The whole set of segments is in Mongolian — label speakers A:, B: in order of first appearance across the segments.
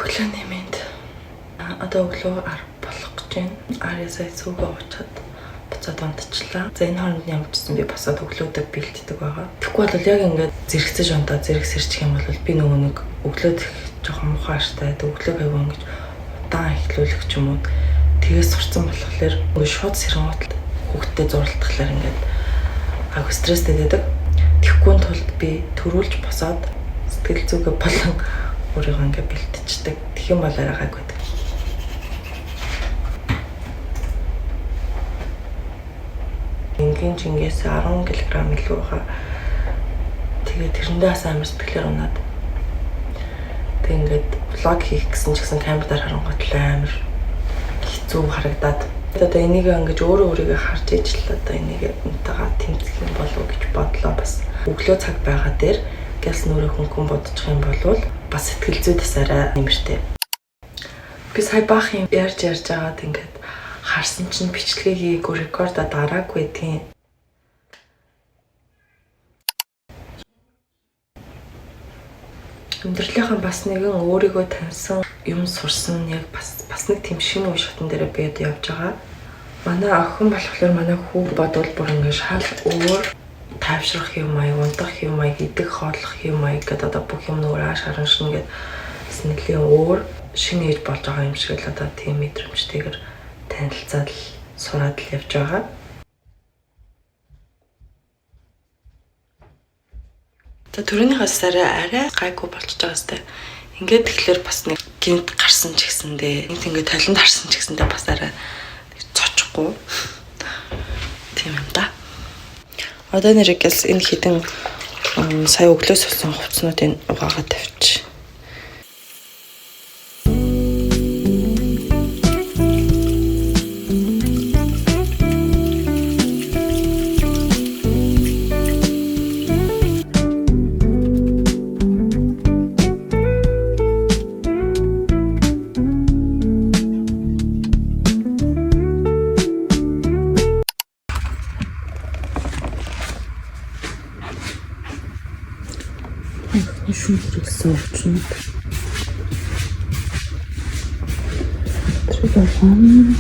A: Өглөө нэмэнд одоо өглөө 10 болох гэж байна. Аря сая цүгээ уучаад буцаад унтчихлаа. За энэ хооронд ямар ч гэсэн би босоод өглөөдөө бэлддэг байгаа. Тэгэхгүй бол яг ингээд зэрэгцэж унтаа зэрэг сэрчих юм бол би нөгөө нэг өглөөд жоохон мухаартай өглөөг аягүй ингэж удаан эхлүүлэх ч юм уу. Тэгээс сурцсан болохоор нөгөө шууд сэрэнгуут хүүхдтэй зурлахлаар ингээд аягүй стресстэй байдаг. Тэгэхгүй тулд би төрүүлж босоод сэтгэл зүгээ болон өөрийгөө ингээд бэлтждэг. Тэгэх юм бол арай гайгүй байдаг. Ингийн чингээс 10 кг илүү байгаа. Тэгээд тэрэндээ бас амар сэтгэлээр унаад. Тэг ингээд влог хийх гэсэн ч гэсэн камер дээр харангуут амар хэцүү харагдаад. Одоо энийг ингэж өөрийгөө харж ижил одоо энийг энтэйгээ тэмцэх юм болов уу гэж бодлоо бас. Өглөө цаг байгаа дээр гялс нүрээ хөнгөн бодчих юм бол бас сэтгэл зүйдээс арай нэмэртэй. Би сая баах юм ярьж байгаад ингээд харсан чинь бичлэгийг рекордод гараагүй тийм. Амьдралынхаа бас нэгэн өөрийгөө таньсан юм сурсан яг бас нэг тийм шинэ үе шатн дээр би одоо явж байгаа. Манай охин болохоор манай хүү бодвол бүр ингээд шал өөр тайвшрах юм аяг, унтах юм аяг, идэх хооллох юм аяг гэдэг одоо бүх юм нөр ааш харан шин гэдэг нэлийн өөр шинэ ээж болж байгаа юм шиг л одоо тийм мэдрэмжтэйгэр танилцаад л сураад л явж байгаа. За төрөнийхөөс арай гайгүй болчихж байгаа сте. Ингээд тэгэхээр бас нэг гинт гарсан ч гэсэндээ ингээд талент харсан ч гэсэндээ бас арай цочихгүй. Тийм юм да. Одоо нэрээс энэ хідэн сая өглөөс болсон хувцснуудыг угаагаад тавьчих. Шүлжүүлсэн өвчнөд. Трибалан.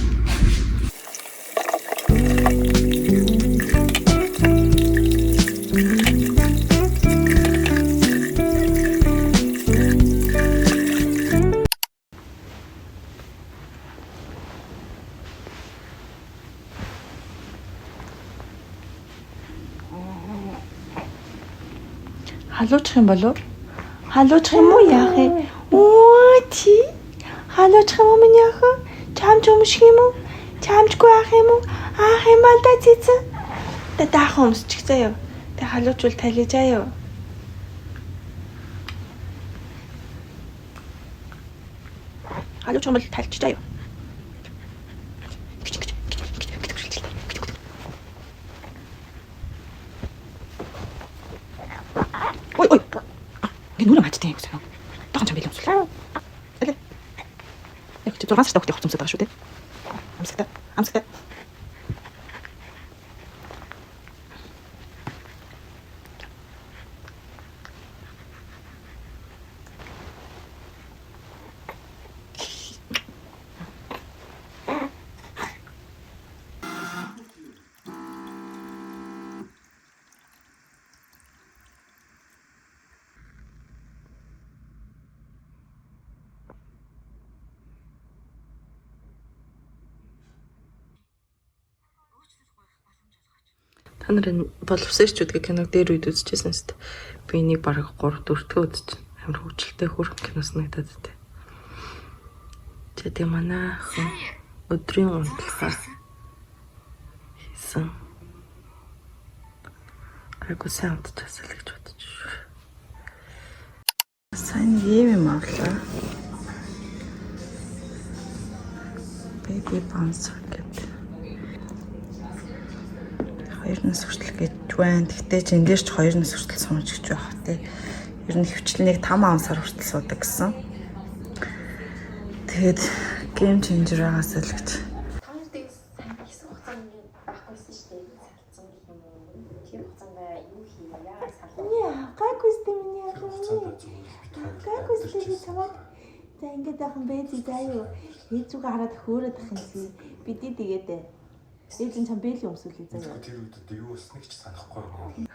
A: Халуучих юм болов? Халуучих юм уу яах юм? Оо чи халуучих юм уу минь яах вэ? Чамч өмших юм уу? Чамчгүй яах юм уу? Аах юм аа да цэцэн. Тэ даах өмсчих заяа. Тэ халуучвал талиж аяа. Халуучих юм бол талчих заяа. Ой. Нүрэ мачтай юм гэсэн. Тахан чам билээ өмсөл. Алей. Яг чи 6 сартай хөлтэй хувцсамсаад байгаа шүү дээ. Амсагтай. Та нарын боловсролчдгийн киног дээр үед үзчихсэн шүү дээ. Би энийг бараг 3-4 дэх үзчихсэн. Амар хөвчлөлтэй хөрх кинос нэгдээд дээ. Тэгээд манай охин өдрийн унтлагаа хийсэн. Айгуу сайн унтчихсан л гэж бодож шүү. Сайн юм авлаа. Baby bouncer гэдэг. Хоёр нас хүртэл гэж байна. Гэхдээ ч эндээс ч 2 нас хүртэл сууж гэж байх тий. Ер нь хөвчлэнийг 5 сар хүртэл суудаг гэсэн. Тэгээд game changer байгаас л гэж.
B: Хоёрдыг сайн хийсэн хугацаанд байхгүй шүү дээ. Салцсан гэх юм уу? Тэр хугацаанд юу хийв? Яагаад салсан?
C: Гайгүй сте миний яах вэ? Гайгүй сте чамд За ингээд яхан бэзи заяа. Ээж рүүгээ хараад хөөрöd ах юм чи. Бидний тэгээд ээж нь чам бэли өмсүүлээ заяа.
D: Тэр үед юу өснэг ч санахгүй байна.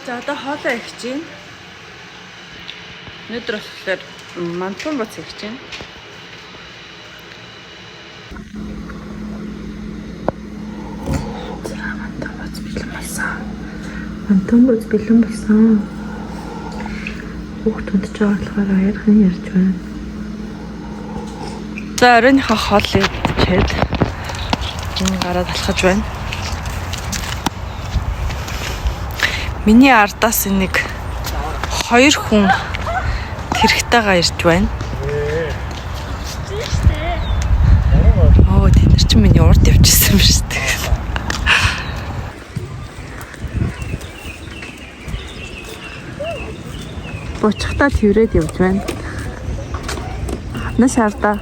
A: За одоо хоолоо их чинь. Өнөөдөр болохоор мантун боц их чинь. Мантун боц бэлэн болсон. Хүүхдүүд ч болохоор аярхан ярьж байна. За оройнхоо хоол идчихэд гараад алхаж байна. Миний ардаас нэг 2 хүн тэрхтэйгээ ирж байна. Оо, тэд нар чинь миний урд явчихсан юм шүү дээ. Бочхтаа тэрээд явж байна. Хатнаш ардаа.